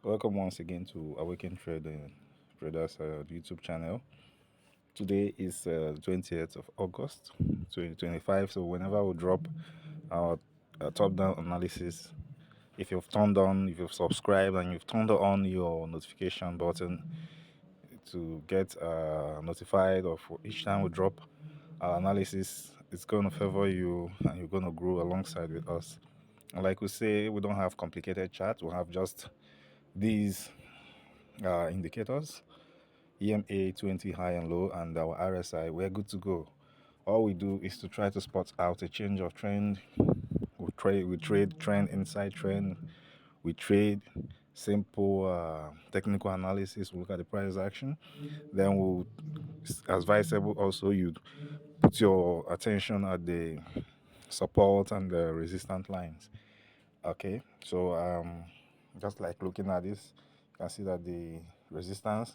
Welcome once again to Awaken Traders YouTube channel. Today is 20th of August 2025. So whenever we drop our top-down analysis, if you've subscribed and you've turned on your notification button to get notified of each time we drop our analysis, it's going to favor you and you're going to grow alongside with us. And like we say, we don't have complicated charts. We have just these indicators: EMA 20 high and low, and our RSI. We're good to go. All we do is to try to spot out a change of trend. We trade trend inside trend. We trade simple technical analysis. We look at the price action. Then we'll advisable also you put your attention at the support and the resistance lines. Okay, so just like looking at this, you can see that the resistance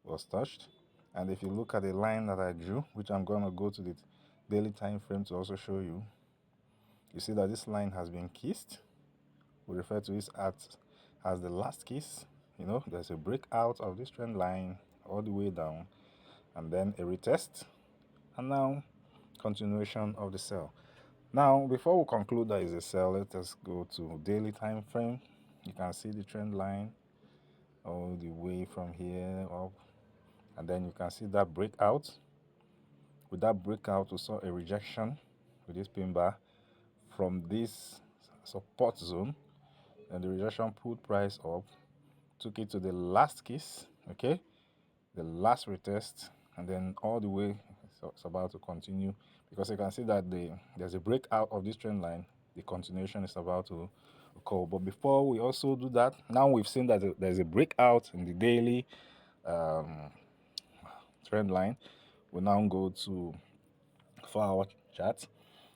was touched. And if you look at the line that I drew, which I'm going to go to the daily time frame to also show you, you see that this line has been kissed. We refer to this as the last kiss. You know, there's a breakout of this trend line all the way down, and then a retest, and now continuation of the sell. Now, before we conclude that is a sell, let us go to daily time frame. You can see the trend line all the way from here up, and then you can see that breakout. With that breakout, we saw a rejection with this pin bar from this support zone, and the rejection pulled price up, took it to the last kiss, okay, the last retest, and then all the way. So it's about to continue because you can see that there's a breakout of this trend line. The continuation is about to occur. But before we also do that, now we've seen that there's a breakout in the daily trend line. We now go to 4-hour chart,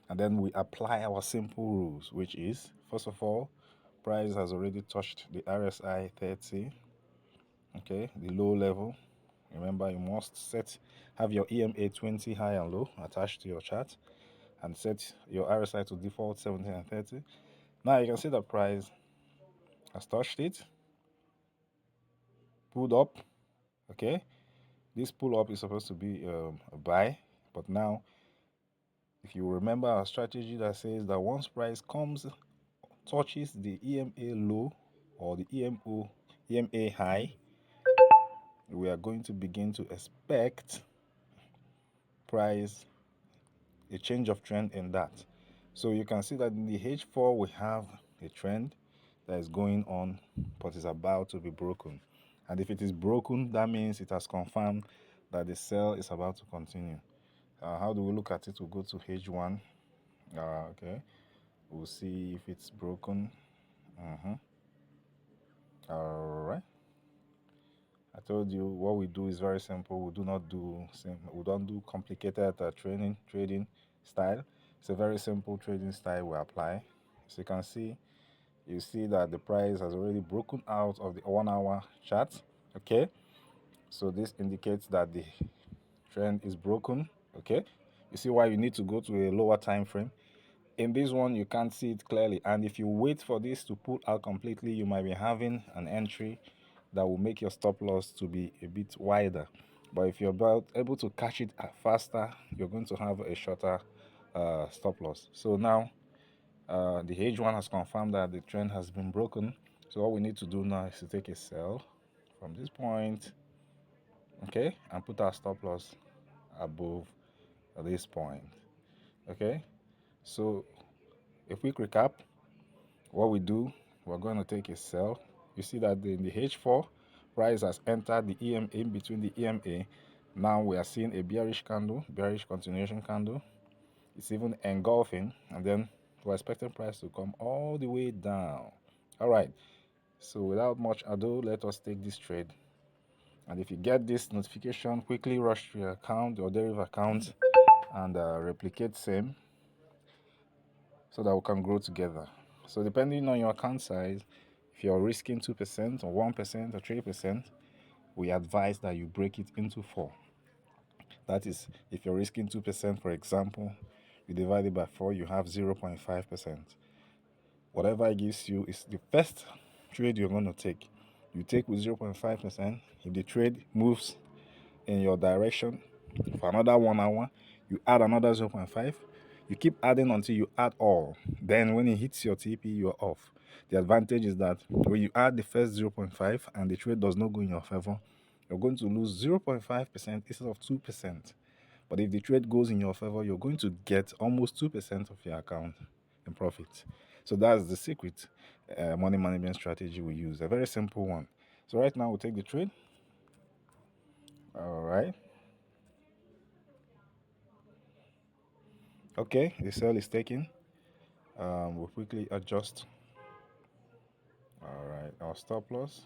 and then we apply our simple rules, which is, first of all, price has already touched the RSI 30, okay, the low level. Remember, you must have your EMA 20 high and low attached to your chart, and set your RSI to default 70 and 30. Now you can see the price has touched it, pulled up, okay. This pull up is supposed to be a buy, but now if you remember our strategy that says that once price touches the EMA low or the EMA high, we are going to begin to expect price a change of trend in that. So you can see that in the H4 we have a trend that is going on but is about to be broken. And if it is broken, that means it has confirmed that the sell is about to continue. How do we look at it? We'll go to H1. Okay, we'll see if it's broken. All right, I told you what we do is very simple. We don't do complicated trading style. It's a very simple trading style we apply. So you can see, you see that the price has already broken out of the 1-hour chart. Okay, so this indicates that the trend is broken. Okay, you see why you need to go to a lower time frame. In this one, you can't see it clearly, and if you wait for this to pull out completely, you might be having an entry that will make your stop loss to be a bit wider. But if you're able to catch it faster, you're going to have a shorter stop loss. So now the H1 has confirmed that the trend has been broken. So all we need to do now is to take a sell from this point, okay, and put our stop loss above this point. Okay, so a quick recap: what we do, we're going to take a sell. You see that in the H4, price has entered the EMA, in between the EMA. Now we are seeing a bearish candle, bearish continuation candle. It's even engulfing, and then we're expecting price to come all the way down. All right, so without much ado, let us take this trade. And if you get this notification, quickly rush to your account, your derivative account, and replicate same, so that we can grow together. So depending on your account size, if you're risking 2% or 1% or 3%, we advise that you break it into 4. That is, if you're risking 2%, for example, you divide it by 4, you have 0.5%. Whatever it gives you is the first trade you're going to take. You take with 0.5%. If the trade moves in your direction for another 1 hour, you add another 0.5. You keep adding until you add all. Then when it hits your TP, you're off. The advantage is that when you add the first 0.5 and the trade does not go in your favor, you're going to lose 0.5% instead of 2%. But if the trade goes in your favor, you're going to get almost 2% of your account in profit. So that's the secret money management strategy we use. A very simple one. So right now we'll take the trade. All right. Okay, the sell is taken. We'll quickly adjust. All right, our stop loss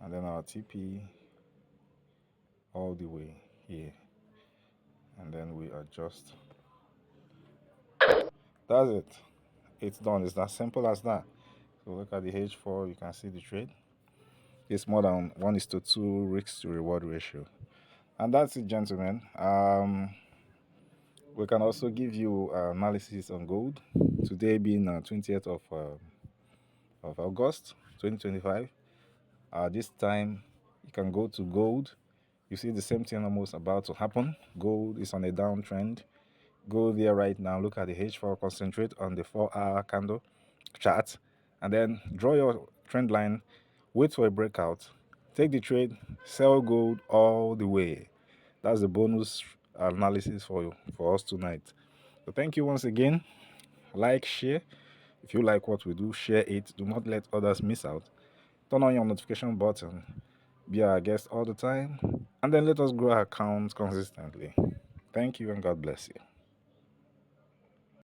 and then our TP all the way here, and then we adjust. That's it. It's done. It's as simple as that. So look at the H4. You can see the trade. It's more than 1:2 risk to reward ratio, and that's it, gentlemen. We can also give you analysis on gold. Today being 20th of August 2025. This time you can go to gold. You see the same thing almost about to happen. Gold is on a downtrend. Go there right now. Look at the H4. Concentrate on the 4-hour candle chart, and then draw your trend line. Wait for a breakout. Take the trade. Sell gold all the way. That's the bonus analysis for us tonight. So thank you once again. Like, share. If you like what we do, share it. Do not let others miss out. Turn on your notification button. Be our guest all the time. And then let us grow our accounts consistently. Thank you and God bless you.